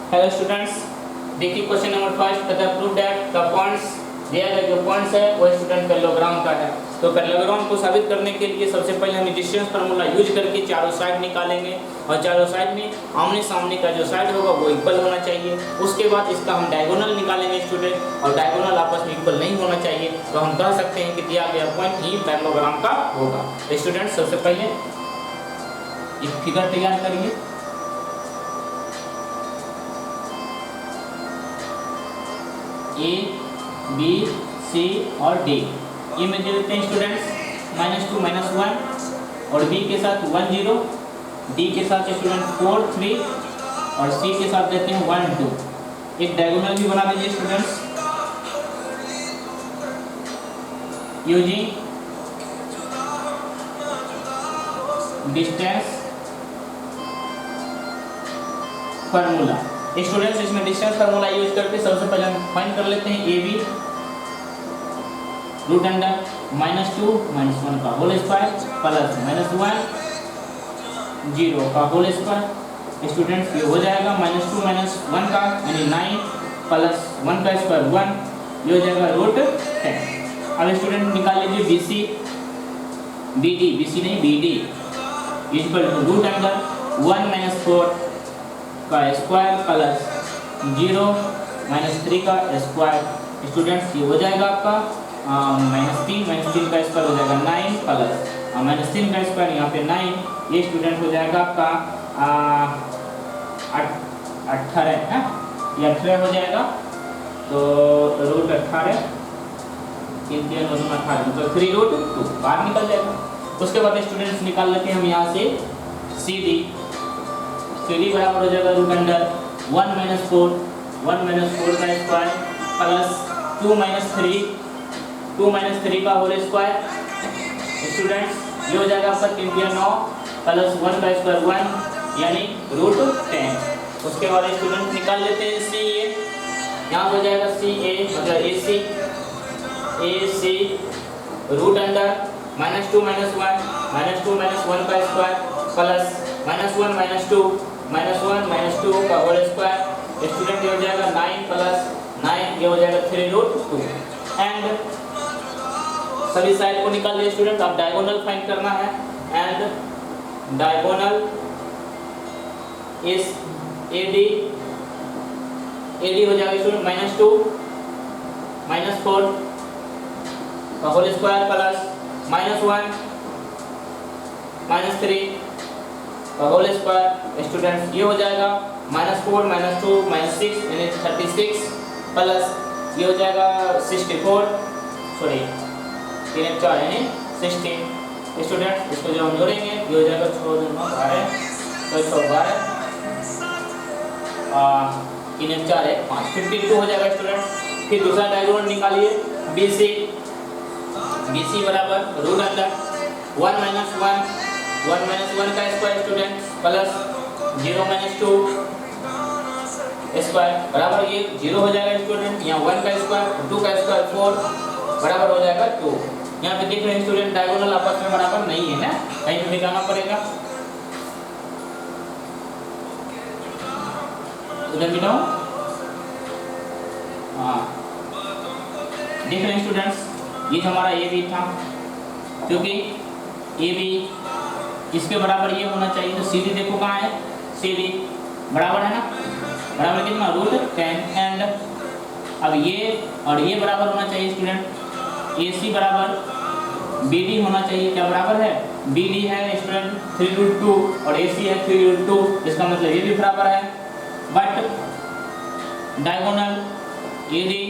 Hello students, देखिए question number first तथा prove that the points दिया गया जो पॉइंट्स है वो स्टूडेंट पैरेललोग्राम का है। तो पैरेललोग्राम को साबित करने के लिए सबसे पहले हम डिस्टेंस फार्मूला यूज करके चारों साइड निकालेंगे और चारों साइड में आमने सामने का जो साइड होगा वो इक्वल होना चाहिए। उसके बाद इसका हम डायगोनल निकालेंगे स्टूडेंट, और डायगोनल आपस में इक्वल नहीं होना चाहिए तो हम कह सकते हैं कि दिया गया पॉइंट ही पैरेललोग्राम का होगा। तो स्टूडेंट सबसे पहले एक फिगर तैयार करिए। ए बी सी और डी ये में दे देते हैं स्टूडेंट्स -2 -1 और बी के साथ 1 0, डी के साथ स्टूडेंट 4 3 और सी के साथ देते हैं 1 2। एक डायगोनल भी बना दीजिए students using distance formula. Students इसमें डिस्टेंस फार्मूला यूज करके सबसे पहले हम फाइंड कर लेते हैं ए बी रूट अंडर -2 -1 का होल स्क्वायर प्लस -1 0 का होल स्क्वायर। स्टूडेंट्स ये हो जाएगा -2 -1 का यानी 9 प्लस 1 का स्क्वायर 1, ये हो जाएगा रूट 10। अब स्टूडेंट निकाल लीजिए B C B D, B C नहीं B D equal to root under 1 -4 का स्क्वायर प्लस 0 -3 का स्क्वायर। स्टूडेंट्स ये हो जाएगा आपका -3 का स्क्वायर हो जाएगा 9 प्लस -3 का स्क्वायर यहाँ पे 9, ये स्टूडेंट हो जाएगा आपका 18 है, ये 18 हो जाएगा। तो रूट 18 मतलब 3 रूट 2 बाहर निकल जाएगा। उसके बाद स्टूडेंट्स निकाल लेते हैं हम यहाँ से सी डी बराबर हो जाएगा रूट अंडर 1 -4 का स्क्वायर प्लस 2 -3 का होल स्क्वायर। स्टूडेंट्स ये हो जाएगा आपका 3 9 प्लस 1 का स्क्वायर 1 यानी रूट 10। उसके बाद स्टूडेंट निकाल लेते हैं सी ए, यहाँ हो जाएगा सी ए मतलब ए सी रूट अंडर -2 -1 का स्क्वायर प्लस -1 -2 का होल स्क्वायर। स्टूडेंट ये हो जाएगा 9 प्लस 9 ये हो जाएगा 3 रूट 2। एंड सभी साइड को निकाल लिए स्टूडेंट, अब डायगोनल फाइंड करना है। एंड डायगोनल इज एडी हो जाएगा स्टूडेंट -2 -4 का होल स्क्वायर प्लस -1 -3 का होल स्क्वायर। स्टूडेंट्स ये हो जाएगा -4 -2 -6 यानी 36 प्लस ये हो जाएगा 64 सॉरी 3 4 यानी 16। स्टूडेंट्स इसको जो हम जोड़ेंगे ये हो जाएगा 6 2 9 12 तो 112 3 4 1 5 52 हो जाएगा स्टूडेंट्स। फिर दूसरा डायगोनल निकालिए बी सी बराबर रूट अंडर 1 -1 का स्क्वायर स्टूडेंट प्लस 0 -2 स्क्वायर बराबर ये 0 हो जाएगा स्टूडेंट। यहाँ 1 का स्क्वायर 2 का स्क्वायर 4 बराबर हो जाएगा 2। यहाँ पे देख रहे हैं स्टूडेंट डायगोनल आपस में बराबर नहीं है ना, कहीं पे दिखाना पड़ेगा। उधर मिटाओ, हाँ देख रहे हैं स्टूडेंट्स ये हमारा ए बी था, क्योंकि ए बी इसके बराबर ये होना चाहिए। तो सी डी देखो कहाँ है, सी डी बराबर है ना, बराबर कितना रूट 10। एंड अब ये और ये बराबर होना चाहिए स्टूडेंट, ए सी बराबर बी डी होना चाहिए। क्या बराबर है, बी डी है स्टूडेंट 3 रूट 2 और ए सी है 3 रूट 2, इसका मतलब ये भी बराबर है। But diagonal A D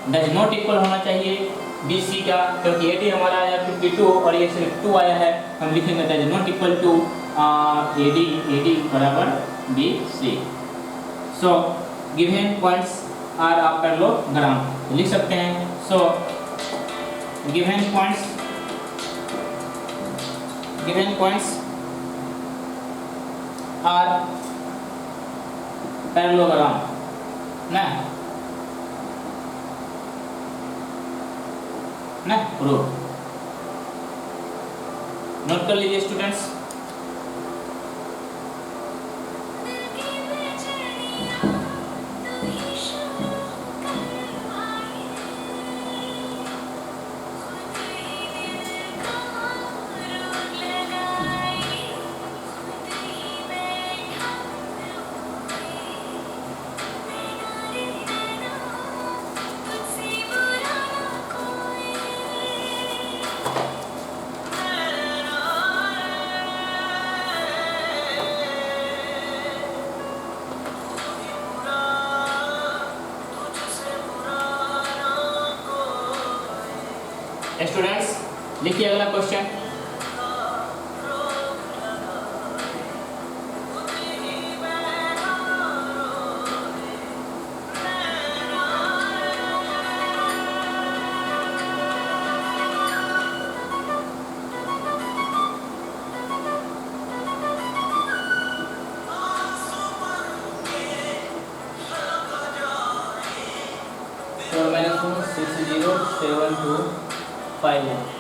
does not equal होना चाहिए बी सी का, क्योंकि ए डी हमारा आया 52 और ये सिर्फ 2 आया है। हम लिखेंगे does not equal to A D बराबर B C. So given points are of parallelogram लिख सकते हैं। So given points are parallelogram ना प्रूव। नोट कर लीजिए स्टूडेंट्स। स्टूडेंट्स लिखिए अगला क्वेश्चन। -725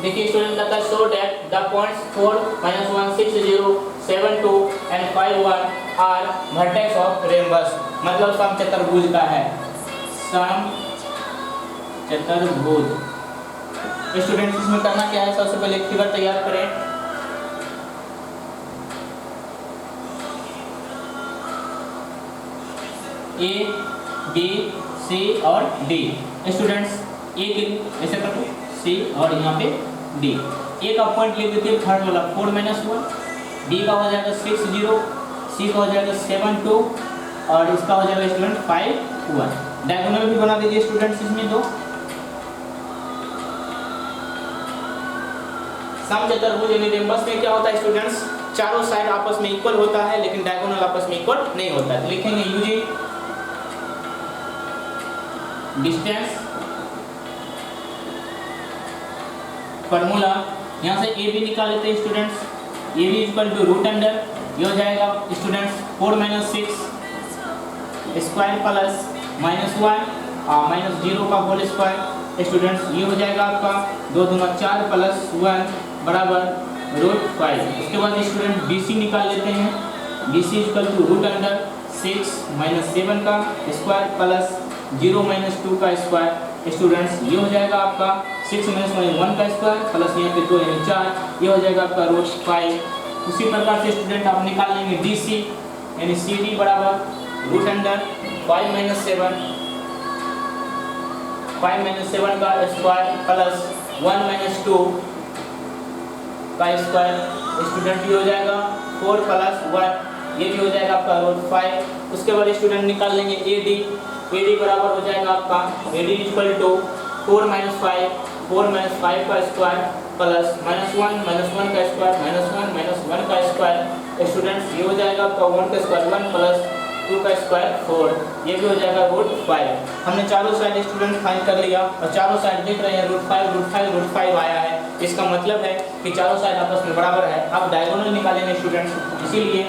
देखिए स्टूडेंट कहता है show that the points 4 -1 6 0 7 2 and 5 1 are vertex of rhombus, मतलब समचतुर्भुज का है, समचतुर्भुज। स्टूडेंट्स इसमें करना क्या है, सबसे पहले एक फिगर तैयार करें। ए बी सी और डी। स्टूडेंट्स ए के ऐसे कर दो, सी और यहाँ पे डी। ए का पॉइंट लिख देते हैं थर्ड वाला 4 -1, डी का हो जाएगा 6 0, सी का हो जाएगा 7 2 और इसका हो जाएगा स्टूडेंट 5 1। डायगोनल भी बना दीजिए स्टूडेंट्स इसमें दो। समचतुर्भुज यानी रेम्बस में क्या होता है स्टूडेंट्स, चारों साइड आपस में इक्वल होता है लेकिन डायगोनल आपस में इक्वल नहीं होता है। तो लिखेंगे यूजिंग डिस्टेंस फार्मूला, यहाँ से ए बी निकाल लेते हैं students. A B equal to root under, ये हो जाएगा स्टूडेंट्स 4 -6 स्क्वायर प्लस -1 -0 का होल स्क्वायर। स्टूडेंट्स ये हो जाएगा आपका 2 दूना 4 प्लस 1 बराबर √5। उसके बाद स्टूडेंट बी सी निकाल लेते हैं। B C equal to root under 6 -7 का स्क्वायर प्लस 0 -2 का स्क्वायर। स्टूडेंट्स ये हो जाएगा आपका 6 - 1 का स्क्वायर प्लस यहाँ पे 2 यानी 4, ये हो जाएगा आपका √5। उसी प्रकार से स्टूडेंट आप निकाल लेंगे डी सी यानी सी डी बराबर रूट अंडर 5 - 7 का स्क्वायर प्लस 1 - 2 का स्क्वायर। स्टूडेंट ये हो जाएगा 4 प्लस 1, ये भी हो जाएगा आपका √5। उसके बाद स्टूडेंट निकाल लेंगे ए डी बराबर हो जाएगा आपका ए डी इक्वल टू 4 - 5 का स्क्वायर प्लस -1 का स्क्वायर -1 का स्क्वायर। स्टूडेंट्स ये हो जाएगा आपका 1 का स्क्वायर 1 प्लस 2 का स्क्वायर 4, ये भी हो जाएगा √5। हमने चारों साइड स्टूडेंट फाइंड कर लिया और चारों साइड देख रहे हैं √5 आया है। इसका मतलब है कि चारों साइड आपस में बराबर है। अब डायगोनल निकालेंगे स्टूडेंट्स, इसीलिए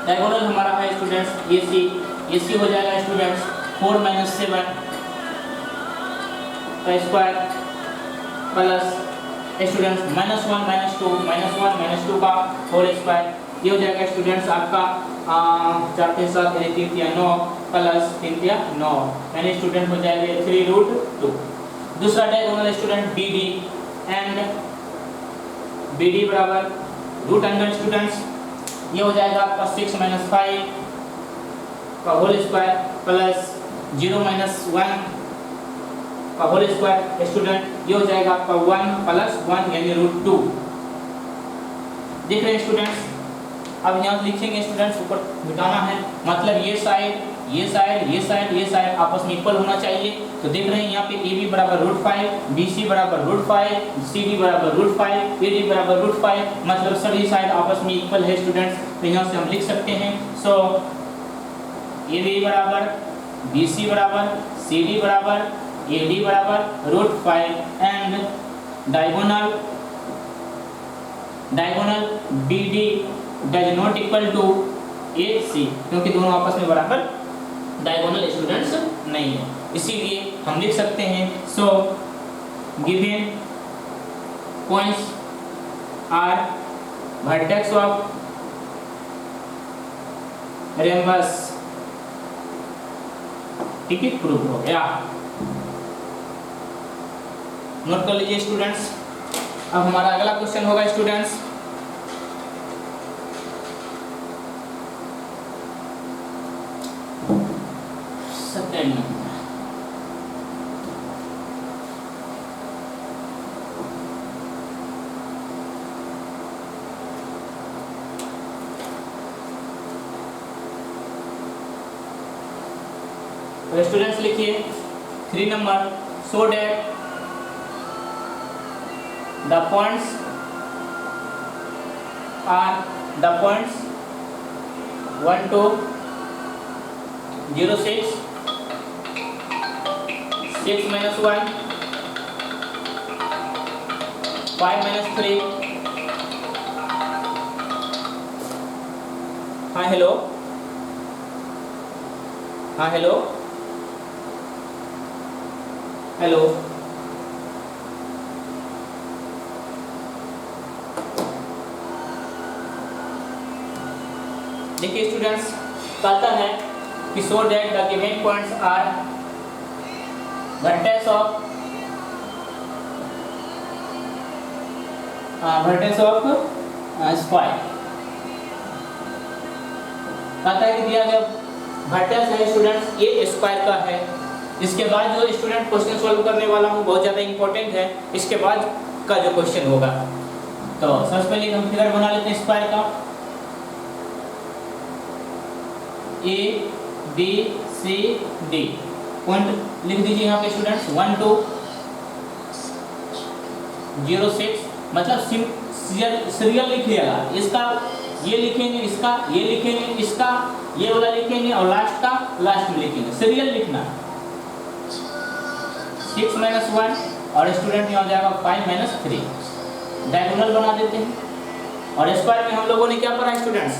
डायगोनल हमारा है स्टूडेंट्स ए सी हो जाएगा स्टूडेंट्स 4 - 7 का स्क्वायर प्लस स्टूडेंट्स -1 -2 का होल स्क्वायर, ये हो जाएगा स्टूडेंट्स आपका 4 3 7 3 3 9 प्लस 3 3 9 यानी स्टूडेंट हो जाएगा 3√2। दूसरा diagonal student B D and B D बराबर रूट अंडर स्टूडेंट्स ये हो जाएगा आपका 6 - 5 का होल स्क्वायर प्लस 0 - 1 का होल स्क्वायर। स्टूडेंट ये हो जाएगा आपका 1 प्लस 1 यानी √2। देख रहे हैं स्टूडेंट्स, अब यहाँ लिखेंगे स्टूडेंट्स ऊपर मिटाना है, मतलब ये साइड आपस में इक्वल होना चाहिए। तो देख रहे हैं यहाँ पे ए बी बराबर √5, बी सी बराबर √5, सी डी बराबर √5, ए डी बराबर √5, मतलब सभी साइड आपस में इक्वल है स्टूडेंट्स। तो यहाँ से हम लिख सकते हैं सो ए बी बराबर बी सी बराबर सी डी बराबर ए डी बराबर √5 and diagonal B D does not equal to A C, क्योंकि दोनों आपस में बराबर डायगोनल स्टूडेंट्स नहीं है, इसीलिए हम लिख सकते हैं so given points are vertex of rhombus. ठीक है, प्रूफ हो गया। नोट कर लीजिए स्टूडेंट्स। अब हमारा अगला क्वेश्चन होगा स्टूडेंट्स सत्य साइड में होगा। तो स्टूडेंट्स लिखिए 3 number, so that the points are the points 1 to 0 6 6 minus 1 5 minus 3 हाँ हेलो, हाँ हेलो हेलो देखिए स्टूडेंट्स, कहता है कि so that the given points are vertex of square. कहता है कि दिया गया वर्टेक्स है स्टूडेंट्स ये स्क्वायर का है। इसके बाद जो स्टूडेंट क्वेश्चन सॉल्व करने वाला हूँ बहुत ज़्यादा इंपॉर्टेंट है, इसके बाद का जो क्वेश्चन होगा। तो सबसे पहले हम फिगर बना लेते हैं स्क्वायर का। A B C D point लिख दीजिए यहाँ पे स्टूडेंट्स 1 to 0 6, मतलब सीरियल लिखिएगा। इसका ये लिखेंगे, इसका ये लिखेंगे, इसका ये वाला लिखेंगे और लास्ट का लास्ट में लिखेंगे। सीरियल लिखना 6 minus 1 और स्टूडेंट यहाँ हो जाएगा 5 minus 3। डायगोनल बना देते हैं और स्क्वायर में हम लोगों ने क्या पढ़ा स्टूडेंट्स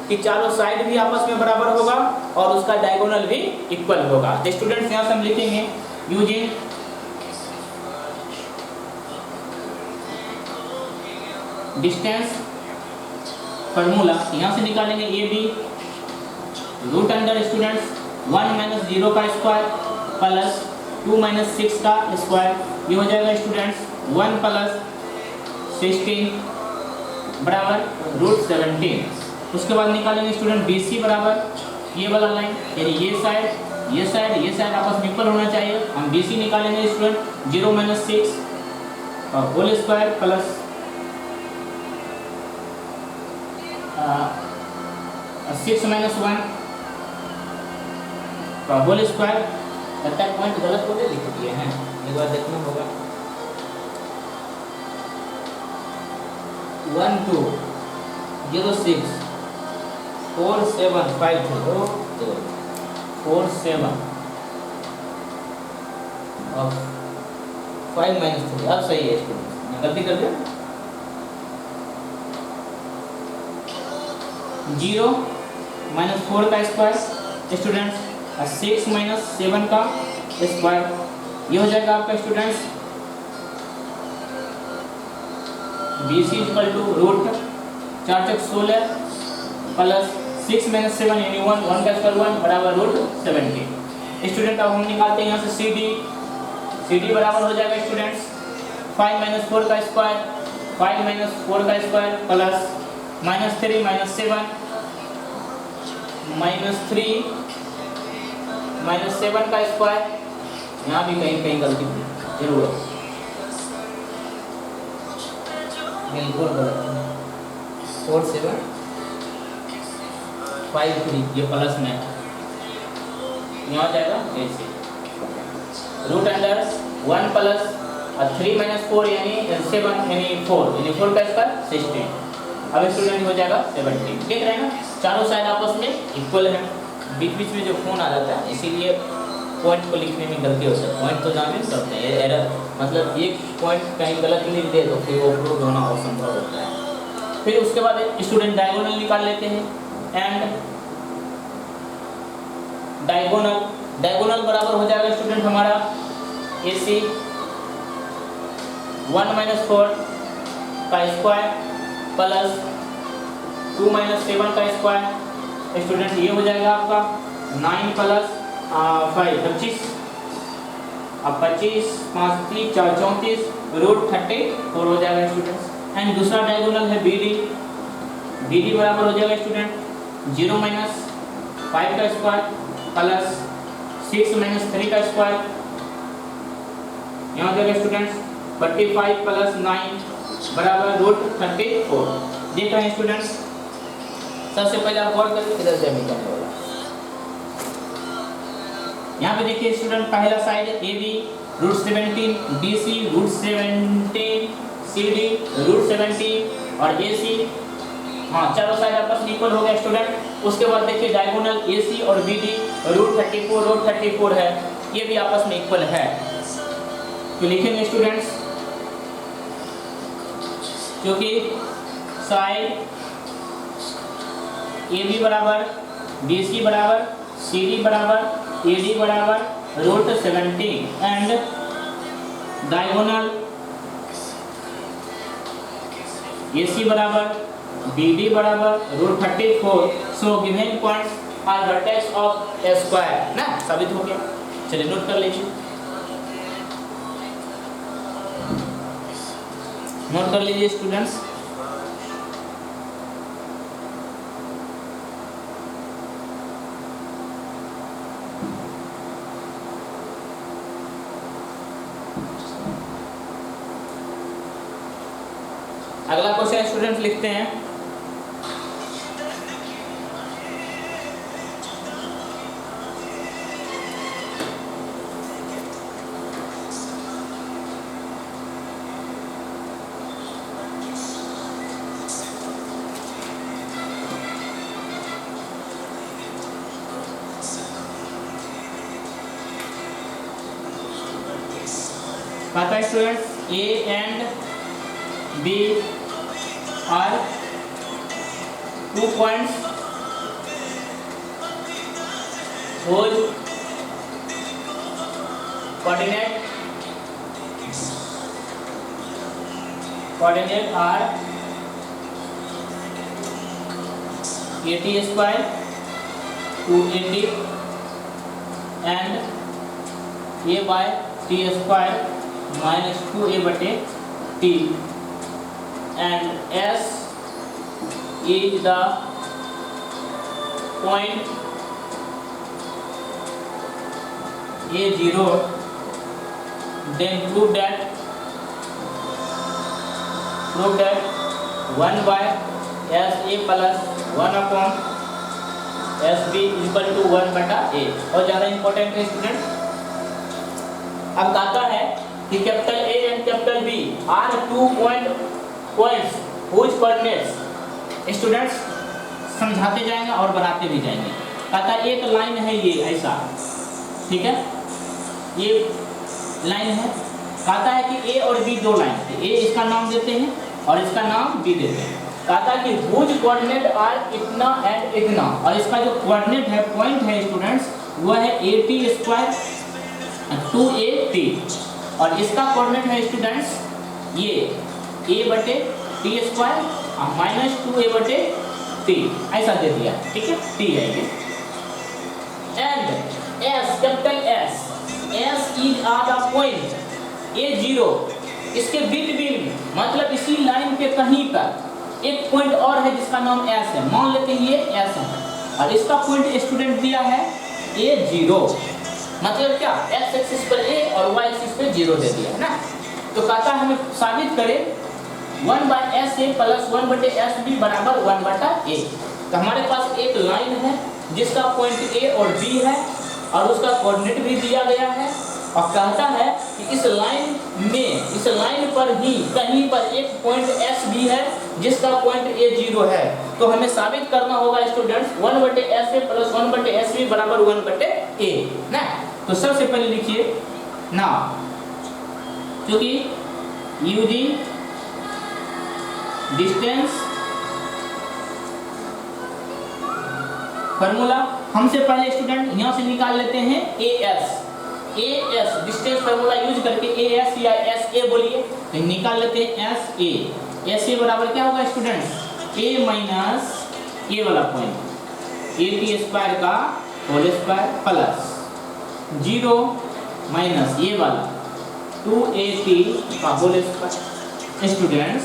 कि चारों साइड भी आपस में बराबर होगा और उसका डायगोनल भी इक्वल होगा। तो स्टूडेंट्स यहाँ से हम लिखेंगे यूजिंग डिस्टेंस फार्मूला, यहाँ से निकालेंगे A B root under students 1 minus 0 का स्क्वायर प्लस 2 minus 6 का स्क्वायर, ये हो जाएगा स्टूडेंट्स 1 plus 16 बराबर रूट 17। उसके बाद निकालेंगे स्टूडेंट बी सी बराबर ये वाला लाइन, यानी ये साइड आपस में इक्वल होना चाहिए। हम बी सी निकालेंगे स्टूडेंट 0 minus 6 और होल स्क्वायर प्लस 6 minus 1 का होल स्क्वायर। तक पॉइंट गलत हो गए लिख दिए हैं, एक बार देखना होगा। 1 2 0 6 4 7 5 0 2 4 7 और 5 minus 3। अब सही है स्टूडेंट, मैं गलती कर दिया। 0 minus 4 का स्क्वायर स्टूडेंट्स 6 minus 7 का स्क्वायर, ये हो जाएगा आपका students B C equal to root 4 चक 16 प्लस 6 minus 7 यानी 1 का स्क्वायर 1 बराबर रूट 17। स्टूडेंट अब हम निकालते हैं यहाँ से सी डी बराबर हो जाएगा स्टूडेंट्स 5 minus 4 का स्क्वायर 5 minus 4 का स्क्वायर प्लस -3 minus 7 -3 minus 7 का स्क्वायर, यहाँ भी कहीं कहीं गलती जरूर है, बिल्कुल गलत। 4 7 5 3 ये प्लस में यहाँ जाएगा ऐसे रूट अंडर 1 प्लस 3 minus 4 यानी 7 यानी 4 का स्क्वायर 16। अब स्टूडेंट हो जाएगा 17। देख रहे हैं ना, चारों साइड आपस में इक्वल है। बीच बीच में जो फोन आ जाता है इसीलिए पॉइंट को लिखने में गलती होती है। पॉइंट तो जान नहीं सकते हैं, एरर मतलब एक पॉइंट कहीं गलत लिख दे तो फिर वो प्रूव होना असंभव होता है। फिर उसके बाद स्टूडेंट डायगोनल निकाल लेते हैं एंड डायगोनल बराबर हो जाएगा स्टूडेंट हमारा ए सी 1 minus 4 का स्क्वायर प्लस 2 minus 7 का स्क्वायर। स्टूडेंट ये हो जाएगा आपका 9 प्लस 5 25, अब 25 5 3 4 34 रूट 34 हो जाएगा स्टूडेंट्स। एंड दूसरा डायगोनल है बी डी बराबर हो जाएगा स्टूडेंट 0 minus 5 का स्क्वायर प्लस 6 माइनस 3 का स्क्वायर, यहाँ देगा स्टूडेंट्स 45 प्लस 9 बराबर रूट 34। देख रहे हैं स्टूडेंट्स, सबसे पहले आप गौर करिए इधर से निकलने वाला। यहाँ पे देखिए स्टूडेंट, पहला side A B root 17, B C root 17, C D root 17 और ए सी, हाँ चारों साइड आपस में इक्वल हो गया स्टूडेंट। उसके बाद देखिए डायगोनल ए सी और बी डी रूट 34 है, ये भी आपस में इक्वल है। तो लिखेंगे स्टूडेंट्स, क्योंकि साइड ए बी बराबर बी सी बराबर सी डी बराबर ए डी बराबर root 17 and diagonal A C बराबर बी डी बराबर root 34। So given points are vertex of a square ना, साबित हो गया। चलिए नोट कर लीजिए, नोट कर लीजिए स्टूडेंट्स। अगला क्वेश्चन स्टूडेंट लिखते हैं, कहता है students A and B are 2 points whose coordinate are 80 square 280 and a by t square minus 2a बटे t and S is the point A0, then prove that 1 by SA plus 1 upon SB equal to 1 बटा A। और ज़्यादा important है student, अब कहता है कि capital A and capital B are 2 points whose coordinates, students समझाते जाएंगे और बनाते भी जाएंगे। कहता है एक लाइन है ये ऐसा, ठीक है, ये लाइन है। कहता है कि ए और बी दो लाइन है, ए इसका नाम देते हैं और इसका नाम बी देते हैं। कहता है कि हुज कोऑर्डिनेट आर इतना एंड इतना, और इसका जो कोऑर्डिनेट है पॉइंट है स्टूडेंट्स वो है 80 स्क्वायर 280 और इसका कोऑर्डिनेट है स्टूडेंट्स ये a बटे टी स्क्वायर माइनस 2a बटे टी, ऐसा दे दिया, ठीक है, टी है ये। And S capital S is are the point A0, इसके बिटवीन मतलब इसी लाइन पे कहीं पर एक पॉइंट और है जिसका नाम S है, मान लेते हैं ये S है और इसका पॉइंट स्टूडेंट दिया है A0, मतलब क्या x एक्सिस पर a और y एक्सिस पे 0 दे दिया है ना। तो कहता है हमें साबित करें 1 बाय एस ए प्लस 1 बटे एस बी बराबर 1 बटा ए। तो हमारे पास एक लाइन है जिसका पॉइंट ए और बी है और उसका कोऑर्डिनेट भी दिया गया है और कहता है कि इस लाइन पर ही कहीं पर एक पॉइंट एस भी है जिसका पॉइंट ए 0 है। तो हमें साबित करना होगा स्टूडेंट्स 1 बटे एस ए प्लस 1 बटे एस बी बराबर 1 बटे ए ना। तो सबसे पहले लिखिए ना, क्योंकि यूजिंग डिस्टेंस फार्मूला हमसे पहले स्टूडेंट यहां से निकाल लेते हैं एस डिस्टेंस फार्मूला यूज करके एस या एस ए बोलिए, तो निकाल लेते हैं एस ए बराबर क्या होगा स्टूडेंट्स ए माइनस ए वाला पॉइंट ए टी स्क्वायर का होल स्क्वायर प्लस 0 माइनस ये वाला 2at का होल स्क्वायर। स्टूडेंट्स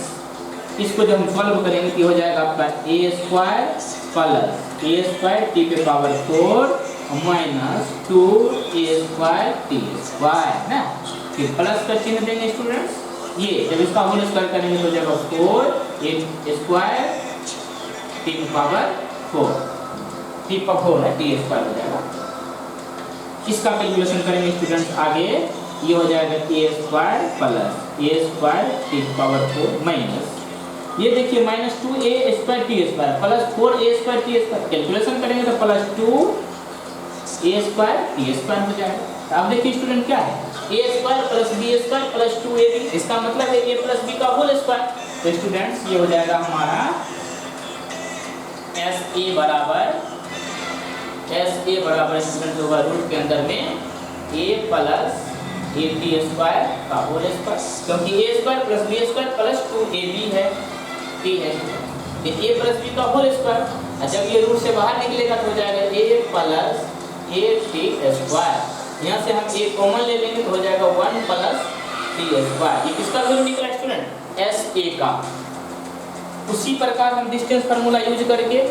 इसको जब हम सॉल्व करेंगे तो हो जाएगा आपका a square plus a square t के पावर 4 माइनस 2a² t² ना। फिर प्लस का चिन्ह देंगे स्टूडेंट्स, ये जब इसका होल स्क्वायर करेंगे तो हो जाएगा 4a² t⁴ है t² हो जाएगा। इसका कैलकुलेशन करेंगे स्टूडेंट्स आगे, ये हो जाएगा a² plus a² t⁴ minus, ये देखिए minus 2a² t² plus 4a² t²। Calculation करेंगे तो प्लस 2a² t² हो जाएगा। तो अब देखिए स्टूडेंट क्या है, a² plus b² plus 2ab, इसका मतलब है a प्लस b का होल स्क्वायर। तो स्टूडेंट्स ये हो जाएगा हमारा SA बराबर स्टूडेंट होगा रूट के अंदर में a प्लस at² का होल स्क्वायर, क्योंकि a² plus b² plus 2ab है, t है, ये a प्लस b का होल स्क्वायर। जब ये रूट से बाहर निकलेगा तो हो जाएगा a प्लस at²। यहाँ से हम a कॉमन ले लेंगे तो हो जाएगा 1 प्लस t²। ये किसका वैल्यू निकला स्टूडेंट, SA का। उसी प्रकार हम डिस्टेंस फार्मूला यूज करके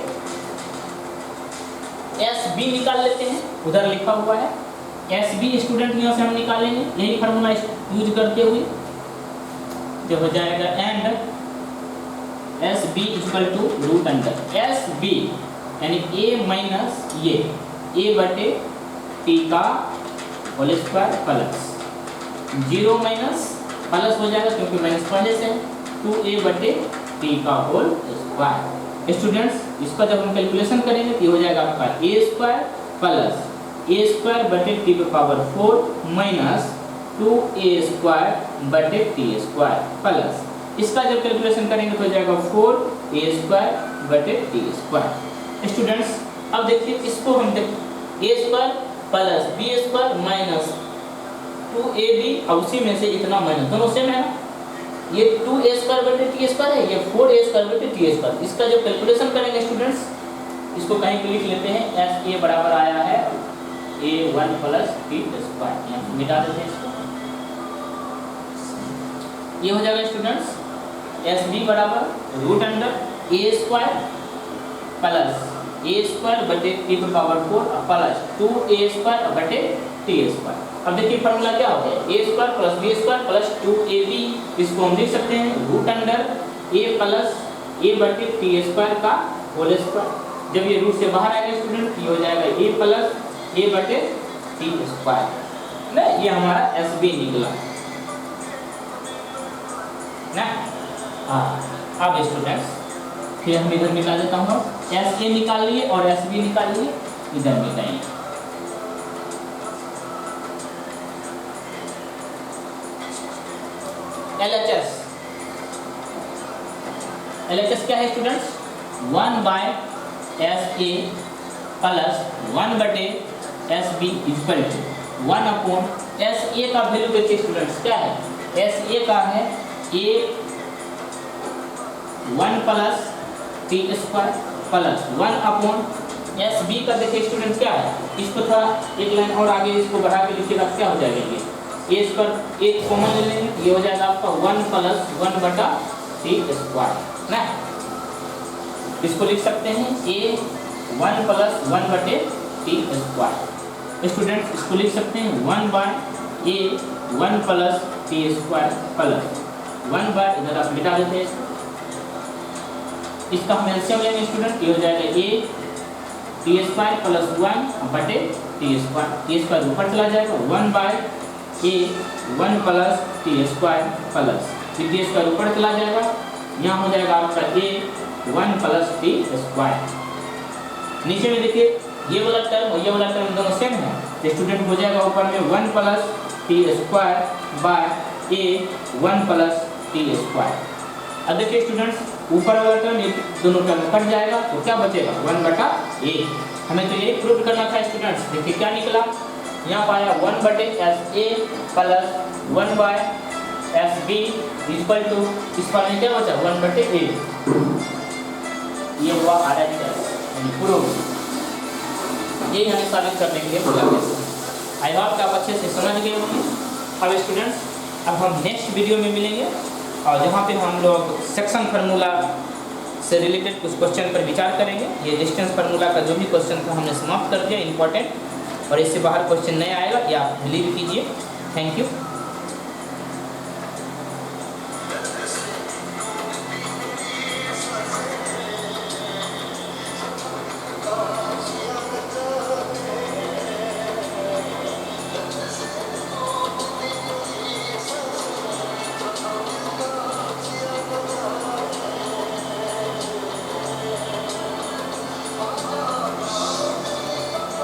SB निकाल लेते हैं, उधर लिखा हुआ है SB स्टूडेंट, यहाँ से हम निकालेंगे यही फार्मूला यूज करते हुए, जो हो जाएगा and SB equal to root under SB यानी a माइनस ये a बटे t का whole square plus 0 minus plus हो जाएगा क्योंकि माइनस पहले से 2a बटे t का होल स्क्वायर। स्टूडेंट्स इसका जब हम कैलकुलेशन करेंगे तो हो जाएगा आपका a² प्लस a² बटे t⁴ माइनस 2a² बटे t² प्लस, इसका जब कैलकुलेशन करेंगे तो हो जाएगा 4a² बटे t²। स्टूडेंट्स अब देखिए इसको हम a² plus b² minus 2ab, और उसी में से इतना माइनस, दोनों सेम है ना, ये 2a² बटे t² है, ये 4a² बटे t²। इसका जब कैलकुलेशन करेंगे स्टूडेंट्स, इसको कहीं पे लिख लेते हैं, SA बराबर आया है a1 प्लस t², यहाँ मिटा देते हैं इसको, ये हो जाएगा स्टूडेंट्स SB बराबर root under a² plus a² बटे t⁴ प्लस 2a² बटे t²। अब देखिए फार्मूला क्या हो गया, a² plus b² plus 2ab, इसको हम लिख सकते हैं root under a plus a बटे t² का होल स्क्वायर। जब ये रूट से बाहर आएगा स्टूडेंट ये हो जाएगा a प्लस a बटे t² ना, ये हमारा SB निकला ना। हाँ अब स्टूडेंट्स फिर हम इधर निकाल देता हूँ, SA निकाल लिए और SB निकाल लिए, इधर मिटाइए। LHS क्या है स्टूडेंट्स, 1/SA प्लस 1 बटे SB equal to 1 upon SA का वैल्यू देखिए स्टूडेंट्स क्या है, SA का है a1 plus t² plus 1 upon SB का देखिए स्टूडेंट्स क्या है, इसको थोड़ा एक लाइन और आगे इसको बढ़ा के लिखिएगा क्या हो जाएगा, ये a पर एक कॉमन ले लेंगे, ये हो जाएगा आपका 1 प्लस 1 बटा t² ना। इसको लिख सकते हैं a1 प्लस 1 बटे t²। स्टूडेंट्स इसको लिख सकते हैं 1/a1 प्लस t² प्लस 1/, इधर आप मिटा देते हैं इसका हम एलसीएम लेंगे स्टूडेंट, ये हो जाएगा a t² प्लस 1 बटे t², t² ऊपर चला जाएगा 1/a1 plus t² plus t² ऊपर चला जाएगा, यहाँ हो जाएगा आपका a1 प्लस t²। नीचे में देखिए ये वाला टर्म और ये वाला टर्म दोनों सेम है, तो स्टूडेंट हो जाएगा ऊपर में 1 plus t² bye a1 plus t²। अब देखिए स्टूडेंट्स ऊपर वाला टर्म ये दोनों टर्म कट जाएगा तो क्या बचेगा 1/a। हमें तो ये प्रूव करना था स्टूडेंट्स, देखिए क्या निकला, यहाँ पाया 1/SA plus 1/SB equal to, इस पर में क्या बचा 1/A, ये हुआ RHS प्रूव। ये हमें साबित करने के लिए बोला गया। आई होप आप अच्छे से समझ गए होंगे। अब स्टूडेंट्स अब हम नेक्स्ट वीडियो में मिलेंगे और जहाँ पे हम लोग सेक्शन फार्मूला से रिलेटेड कुछ क्वेश्चन पर विचार करेंगे। ये डिस्टेंस फार्मूला का जो भी क्वेश्चन था हमने समाप्त कर दिया इंपॉर्टेंट, और इससे बाहर क्वेश्चन नहीं आएगा, ये आप बिलीव कीजिए। Thank you.